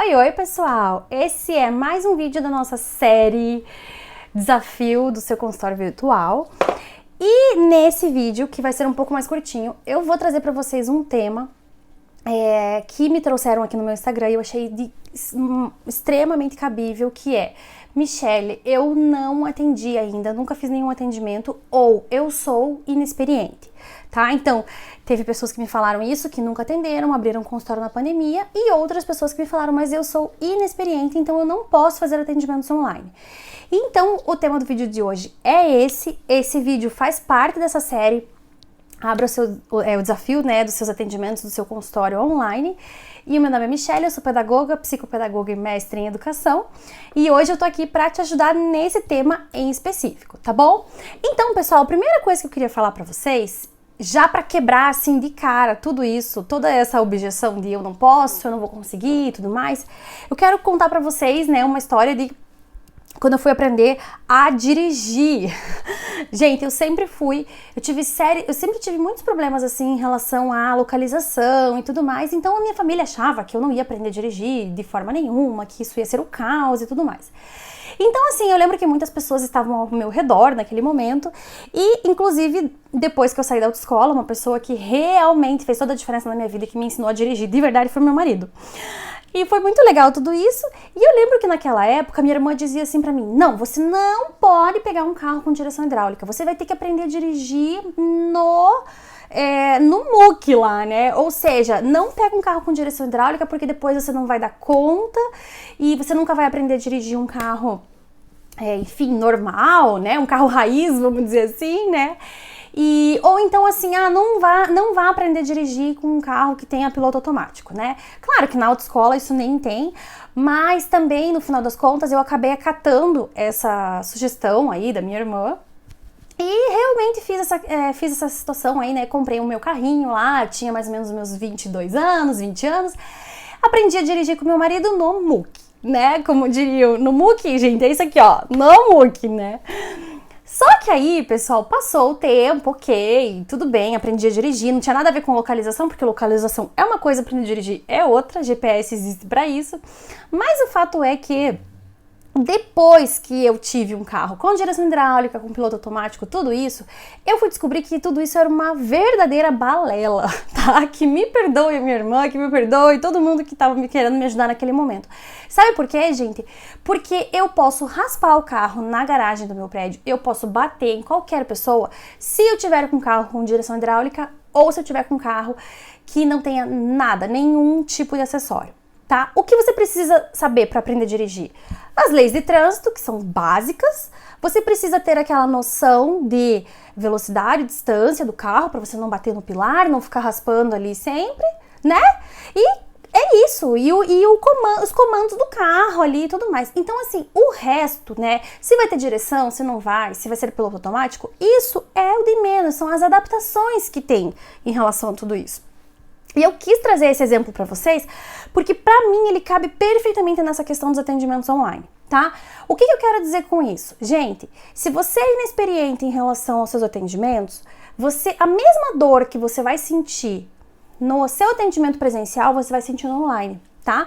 Oi, oi pessoal! Esse é mais um vídeo da nossa série Desafio do seu consultório virtual. E nesse vídeo, que vai ser um pouco mais curtinho, eu vou trazer para vocês um tema que me trouxeram aqui no meu Instagram e eu achei extremamente cabível, que é: Michelle, eu não atendi ainda, nunca fiz nenhum atendimento, ou eu sou inexperiente, tá? Então, teve pessoas que me falaram isso, que nunca atenderam, abriram consultório na pandemia, e outras pessoas que me falaram, mas eu sou inexperiente, então eu não posso fazer atendimentos online. Então, o tema do vídeo de hoje é esse vídeo faz parte dessa série. Abra o desafio, né, dos seus atendimentos, do seu consultório online. E o meu nome é Michelle, eu sou pedagoga, psicopedagoga e mestre em educação. E hoje eu tô aqui pra te ajudar nesse tema em específico, tá bom? Então, pessoal, a primeira coisa que eu queria falar pra vocês, já pra quebrar assim de cara tudo isso, toda essa objeção de eu não posso, eu não vou conseguir e tudo mais, eu quero contar pra vocês, né, uma história de quando eu fui aprender a dirigir. Gente, eu sempre tive muitos problemas assim em relação à localização e tudo mais, então a minha família achava que eu não ia aprender a dirigir de forma nenhuma, que isso ia ser o caos e tudo mais. Então, assim, eu lembro que muitas pessoas estavam ao meu redor naquele momento e, inclusive, depois que eu saí da autoescola, uma pessoa que realmente fez toda a diferença na minha vida, que me ensinou a dirigir de verdade, foi meu marido. E foi muito legal tudo isso. E eu lembro que naquela época minha irmã dizia assim pra mim: não, você não pode pegar um carro com direção hidráulica, você vai ter que aprender a dirigir no MOOC lá, né? Ou seja, não pega um carro com direção hidráulica porque depois você não vai dar conta e você nunca vai aprender a dirigir um carro, enfim, normal, né? Um carro raiz, vamos dizer assim, né? Ou então assim, não vá aprender a dirigir com um carro que tenha piloto automático, né? Claro que na autoescola isso nem tem, mas também no final das contas eu acabei acatando essa sugestão aí da minha irmã e realmente fiz essa situação aí, né? Comprei o meu carrinho lá, tinha mais ou menos meus 22 anos, 20 anos, aprendi a dirigir com meu marido no MOOC, né? Como diriam, no MOOC, gente, é isso aqui, ó, no MOOC, né? Só que aí, pessoal, passou o tempo, ok, tudo bem, aprendi a dirigir, não tinha nada a ver com localização, porque localização é uma coisa, aprender a dirigir é outra, GPS existe pra isso, mas o fato é que depois que eu tive um carro com direção hidráulica, com piloto automático, tudo isso, eu fui descobrir que tudo isso era uma verdadeira balela, tá? Que me perdoe a minha irmã, que me perdoe todo mundo que tava querendo me ajudar naquele momento. Sabe por quê, gente? Porque eu posso raspar o carro na garagem do meu prédio, eu posso bater em qualquer pessoa se eu tiver com um carro com direção hidráulica ou se eu tiver com um carro que não tenha nada, nenhum tipo de acessório. Tá? O que você precisa saber para aprender a dirigir? As leis de trânsito, que são básicas. Você precisa ter aquela noção de velocidade, distância do carro, para você não bater no pilar, não ficar raspando ali sempre, né? E é isso. Os comandos do carro ali e tudo mais. Então, assim, o resto, né? Se vai ter direção, se não vai, se vai ser piloto automático, isso é o de menos. São as adaptações que tem em relação a tudo isso. E eu quis trazer esse exemplo para vocês, porque para mim ele cabe perfeitamente nessa questão dos atendimentos online, tá? O que eu quero dizer com isso? Gente, se você é inexperiente em relação aos seus atendimentos, a mesma dor que você vai sentir no seu atendimento presencial, você vai sentir no online, tá?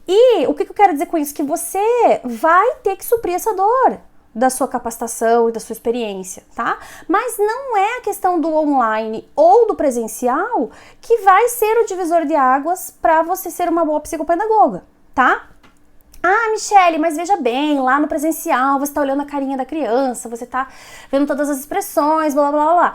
E o que eu quero dizer com isso? Que você vai ter que suprir essa dor da sua capacitação e da sua experiência, tá? Mas não é a questão do online ou do presencial que vai ser o divisor de águas para você ser uma boa psicopedagoga, tá? Michelle, mas veja bem, lá no presencial você tá olhando a carinha da criança, você tá vendo todas as expressões, blá blá blá blá.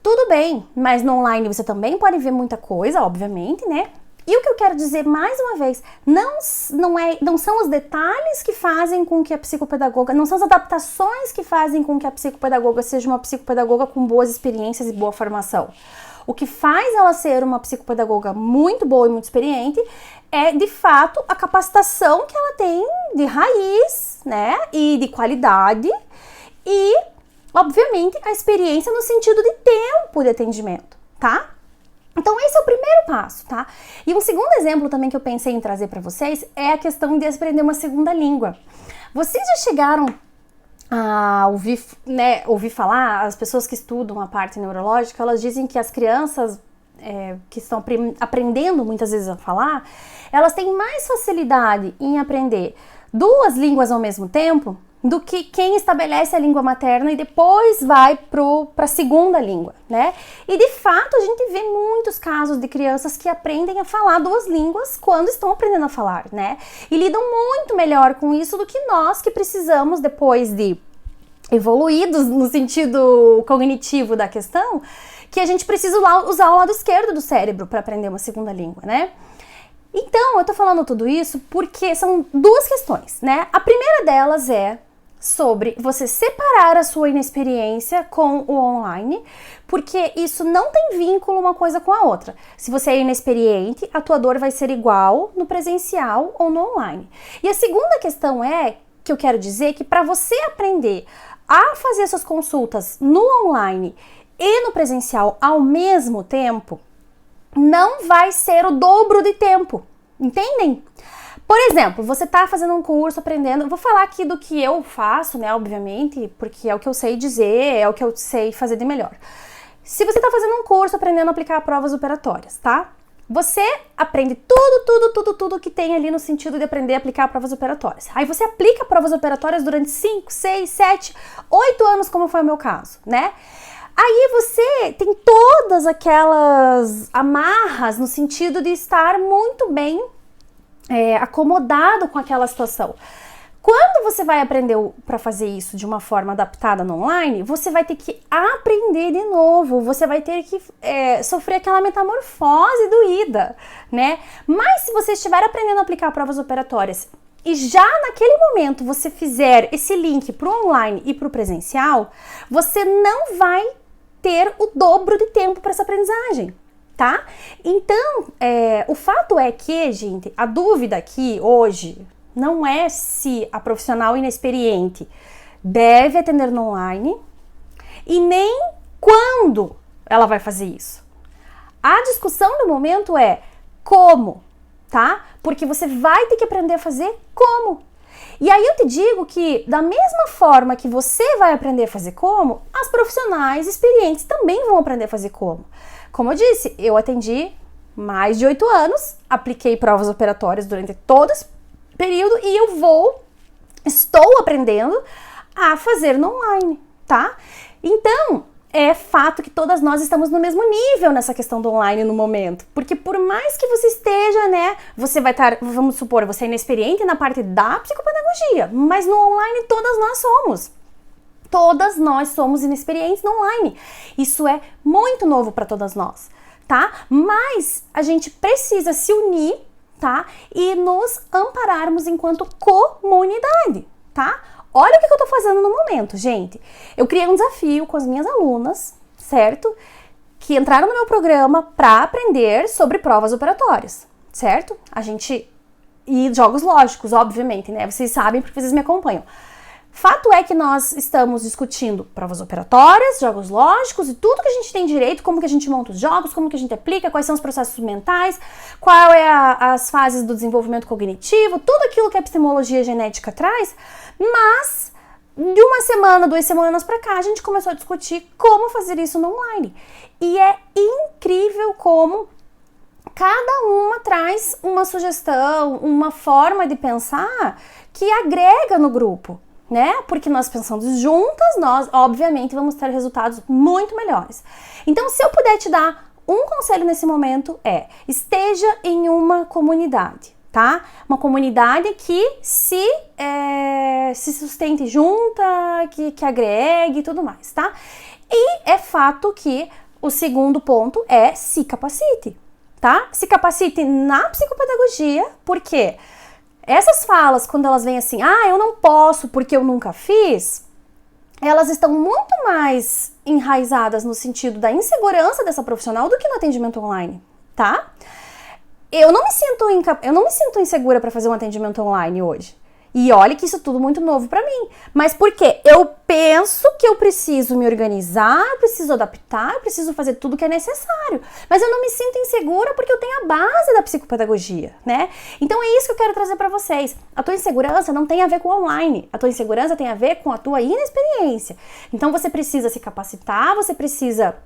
Tudo bem, mas no online você também pode ver muita coisa, obviamente, né? E o que eu quero dizer mais uma vez, não são os detalhes que fazem com que a psicopedagoga, não são as adaptações que fazem com que a psicopedagoga seja uma psicopedagoga com boas experiências e boa formação. O que faz ela ser uma psicopedagoga muito boa e muito experiente é, de fato, a capacitação que ela tem de raiz, né, e de qualidade e, obviamente, a experiência no sentido de tempo de atendimento, tá? Então esse é o primeiro passo, tá? E um segundo exemplo também que eu pensei em trazer para vocês é a questão de aprender uma segunda língua. Vocês já chegaram a ouvir falar, as pessoas que estudam a parte neurológica, elas dizem que as crianças que estão aprendendo muitas vezes a falar, elas têm mais facilidade em aprender duas línguas ao mesmo tempo do que quem estabelece a língua materna e depois vai para a segunda língua, né? E de fato a gente vê muitos casos de crianças que aprendem a falar duas línguas quando estão aprendendo a falar, né? E lidam muito melhor com isso do que nós que precisamos, depois de evoluídos no sentido cognitivo da questão, que a gente precisa usar o lado esquerdo do cérebro para aprender uma segunda língua, né? Então, eu tô falando tudo isso porque são duas questões, né? A primeira delas é sobre você separar a sua inexperiência com o online, porque isso não tem vínculo uma coisa com a outra. Se você é inexperiente, a tua dor vai ser igual no presencial ou no online. E a segunda questão que eu quero dizer que para você aprender a fazer suas consultas no online e no presencial ao mesmo tempo, não vai ser o dobro de tempo, entendem? Por exemplo, você está fazendo um curso, aprendendo, eu vou falar aqui do que eu faço, né, obviamente, porque é o que eu sei dizer, é o que eu sei fazer de melhor. Se você está fazendo um curso, aprendendo a aplicar provas operatórias, tá? Você aprende tudo que tem ali no sentido de aprender a aplicar provas operatórias. Aí você aplica provas operatórias durante 5, 6, 7, 8 anos, como foi o meu caso, né? Aí você tem todas aquelas amarras no sentido de estar muito bem acomodado com aquela situação. Quando você vai aprender para fazer isso de uma forma adaptada no online, você vai ter que aprender de novo, você vai ter que sofrer aquela metamorfose doída, né? Mas se você estiver aprendendo a aplicar provas operatórias e já naquele momento você fizer esse link para o online e para o presencial, você não vai ter o dobro de tempo para essa aprendizagem, tá? Então, o fato é que, gente, a dúvida aqui hoje não é se a profissional inexperiente deve atender no online e nem quando ela vai fazer isso. A discussão do momento é como, tá? Porque você vai ter que aprender a fazer como. E aí eu te digo que da mesma forma que você vai aprender a fazer como, as profissionais experientes também vão aprender a fazer como. Como eu disse, eu atendi mais de 8 anos, apliquei provas operatórias durante todo esse período e estou aprendendo a fazer no online, tá? Então, é fato que todas nós estamos no mesmo nível nessa questão do online no momento, porque por mais que você esteja, né, você vai estar, vamos supor, você é inexperiente na parte da psicopedagogia, mas no online todas nós somos. Todas nós somos inexperientes no online. Isso é muito novo para todas nós, tá? Mas a gente precisa se unir, tá? E nos ampararmos enquanto comunidade, tá? Olha o que eu tô fazendo no momento, gente. Eu criei um desafio com as minhas alunas, certo? Que entraram no meu programa para aprender sobre provas operatórias, certo? E jogos lógicos, obviamente, né? Vocês sabem porque vocês me acompanham. Fato é que nós estamos discutindo provas operatórias, jogos lógicos e tudo que a gente tem direito, como que a gente monta os jogos, como que a gente aplica, quais são os processos mentais, qual é as fases do desenvolvimento cognitivo, tudo aquilo que a epistemologia genética traz, mas de uma semana, 2 semanas pra cá, a gente começou a discutir como fazer isso no online. E é incrível como cada uma traz uma sugestão, uma forma de pensar que agrega no grupo, né? Porque nós pensando juntas, nós obviamente vamos ter resultados muito melhores. Então, se eu puder te dar um conselho nesse momento esteja em uma comunidade, tá? Uma comunidade que se sustente junta, que agregue e tudo mais, tá? E é fato que o segundo ponto é se capacite, tá? Se capacite na psicopedagogia, porque essas falas, quando elas vêm assim, eu não posso porque eu nunca fiz, elas estão muito mais enraizadas no sentido da insegurança dessa profissional do que no atendimento online, tá? Eu não me sinto insegura para fazer um atendimento online hoje. E olha que isso é tudo muito novo para mim. Mas por quê? Eu penso que eu preciso me organizar, eu preciso adaptar, eu preciso fazer tudo que é necessário. Mas eu não me sinto insegura porque eu tenho a base da psicopedagogia, né? Então é isso que eu quero trazer para vocês. A tua insegurança não tem a ver com o online. A tua insegurança tem a ver com a tua inexperiência. Então você precisa se capacitar, você precisa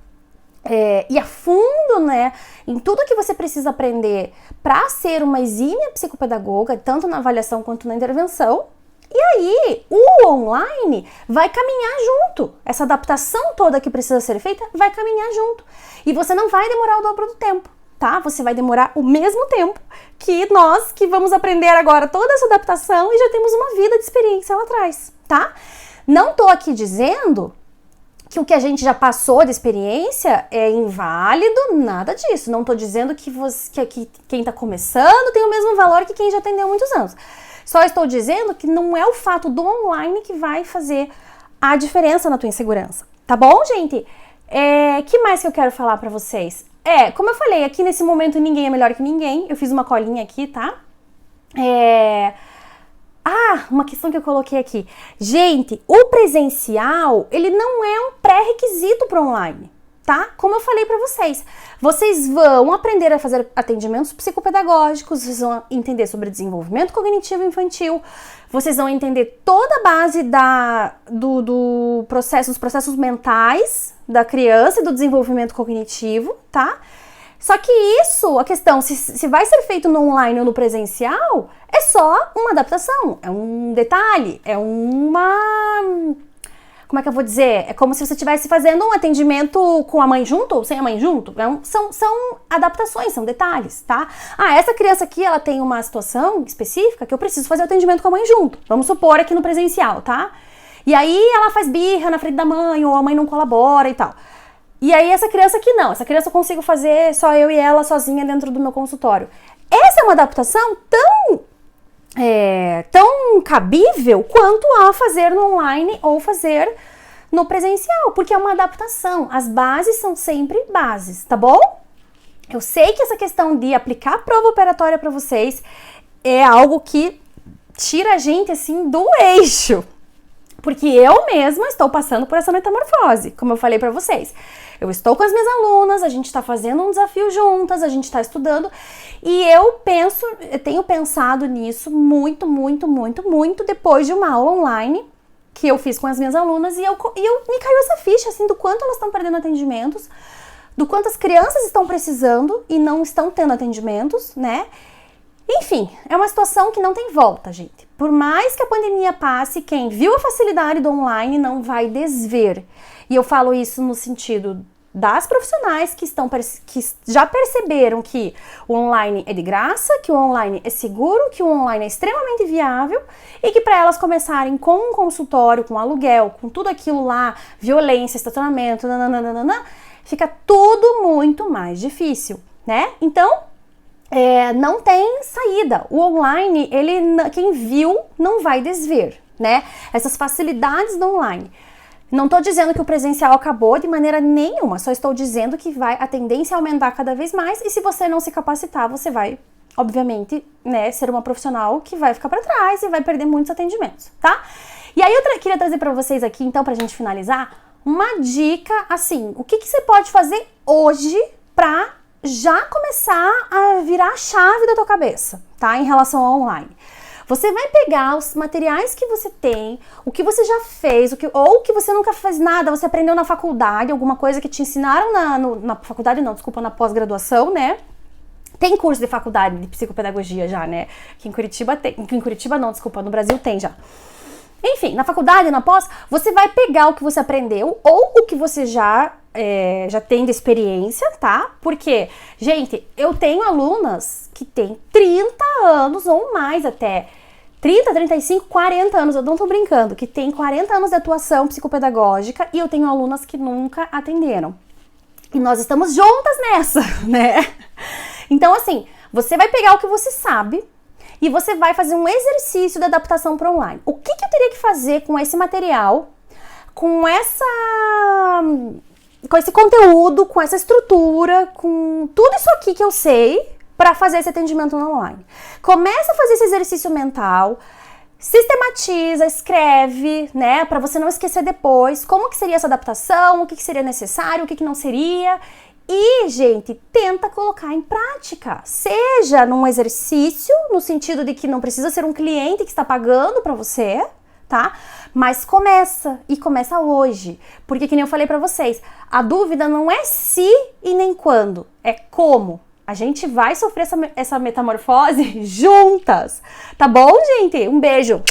ir a fundo, né, em tudo que você precisa aprender para ser uma exímia psicopedagoga, tanto na avaliação quanto na intervenção. E aí, o online vai caminhar junto. Essa adaptação toda que precisa ser feita vai caminhar junto. E você não vai demorar o dobro do tempo, tá? Você vai demorar o mesmo tempo que nós, que vamos aprender agora toda essa adaptação e já temos uma vida de experiência lá atrás, tá? Não tô aqui dizendo que o que a gente já passou de experiência é inválido, nada disso. Não tô dizendo que quem tá começando tem o mesmo valor que quem já atendeu há muitos anos. Só estou dizendo que não é o fato do online que vai fazer a diferença na tua insegurança. Tá bom, gente? Que mais que eu quero falar pra vocês? Como eu falei, aqui nesse momento ninguém é melhor que ninguém. Eu fiz uma colinha aqui, tá? Uma questão que eu coloquei aqui. Gente, o presencial, ele não é um pré-requisito para online, tá? Como eu falei para vocês, vocês vão aprender a fazer atendimentos psicopedagógicos, vocês vão entender sobre desenvolvimento cognitivo infantil, vocês vão entender toda a base dos processos mentais da criança e do desenvolvimento cognitivo, tá? Só que isso, a questão, se vai ser feito no online ou no presencial, é só uma adaptação, é um detalhe, como é que eu vou dizer? É como se você estivesse fazendo um atendimento com a mãe junto ou sem a mãe junto. São adaptações, são detalhes, tá? Essa criança aqui, ela tem uma situação específica que eu preciso fazer o atendimento com a mãe junto. Vamos supor aqui no presencial, tá? E aí ela faz birra na frente da mãe ou a mãe não colabora e tal. E aí essa criança aqui não, essa criança eu consigo fazer só eu e ela sozinha dentro do meu consultório. Essa é uma adaptação tão cabível quanto a fazer no online ou fazer no presencial, porque é uma adaptação. As bases são sempre bases, tá bom? Eu sei que essa questão de aplicar a prova operatória para vocês é algo que tira a gente assim do eixo, porque eu mesma estou passando por essa metamorfose, como eu falei para vocês. Eu estou com as minhas alunas, a gente está fazendo um desafio juntas, a gente está estudando e eu tenho pensado nisso muito depois de uma aula online que eu fiz com as minhas alunas e me caiu essa ficha assim do quanto elas estão perdendo atendimentos, do quanto as crianças estão precisando e não estão tendo atendimentos, né? Enfim, é uma situação que não tem volta, gente. Por mais que a pandemia passe, quem viu a facilidade do online não vai desver. E eu falo isso no sentido das profissionais que já perceberam que o online é de graça, que o online é seguro, que o online é extremamente viável e que para elas começarem com um consultório, com aluguel, com tudo aquilo lá, violência, estacionamento, fica tudo muito mais difícil, né? Então, não tem saída. O online, quem viu não vai desver, né? Essas facilidades do online. Não estou dizendo que o presencial acabou de maneira nenhuma, só estou dizendo que a tendência é aumentar cada vez mais e se você não se capacitar, você vai, obviamente, né, ser uma profissional que vai ficar para trás e vai perder muitos atendimentos, tá? E aí eu queria trazer para vocês aqui, então, pra gente finalizar, uma dica, assim, o que você pode fazer hoje para já começar a virar a chave da tua cabeça, tá? Em relação ao online. Você vai pegar os materiais que você tem, o que você já fez, ou que você nunca fez nada, você aprendeu na faculdade, alguma coisa que te ensinaram na faculdade, não, desculpa, na pós-graduação, né? Tem curso de faculdade de psicopedagogia já, né? Que em Curitiba tem, no Brasil tem já. Enfim, na faculdade, na pós, você vai pegar o que você aprendeu ou o que você já tem de experiência, tá? Porque, gente, eu tenho alunas que têm 30 anos ou mais até, 30, 35, 40 anos, eu não tô brincando, que tem 40 anos de atuação psicopedagógica e eu tenho alunas que nunca atenderam. E nós estamos juntas nessa, né? Então, assim, você vai pegar o que você sabe e você vai fazer um exercício de adaptação para online. O que eu teria que fazer com esse material, com esse conteúdo, com essa estrutura, com tudo isso aqui que eu sei para fazer esse atendimento no online? Começa a fazer esse exercício mental, sistematiza, escreve, né, para você não esquecer depois como que seria essa adaptação, o que seria necessário, o que não seria. E, gente, tenta colocar em prática, seja num exercício, no sentido de que não precisa ser um cliente que está pagando para você, tá? Mas começa, e começa hoje. Porque, que nem eu falei pra vocês, a dúvida não é se e nem quando, é como. A gente vai sofrer essa metamorfose juntas, tá bom, gente? Um beijo!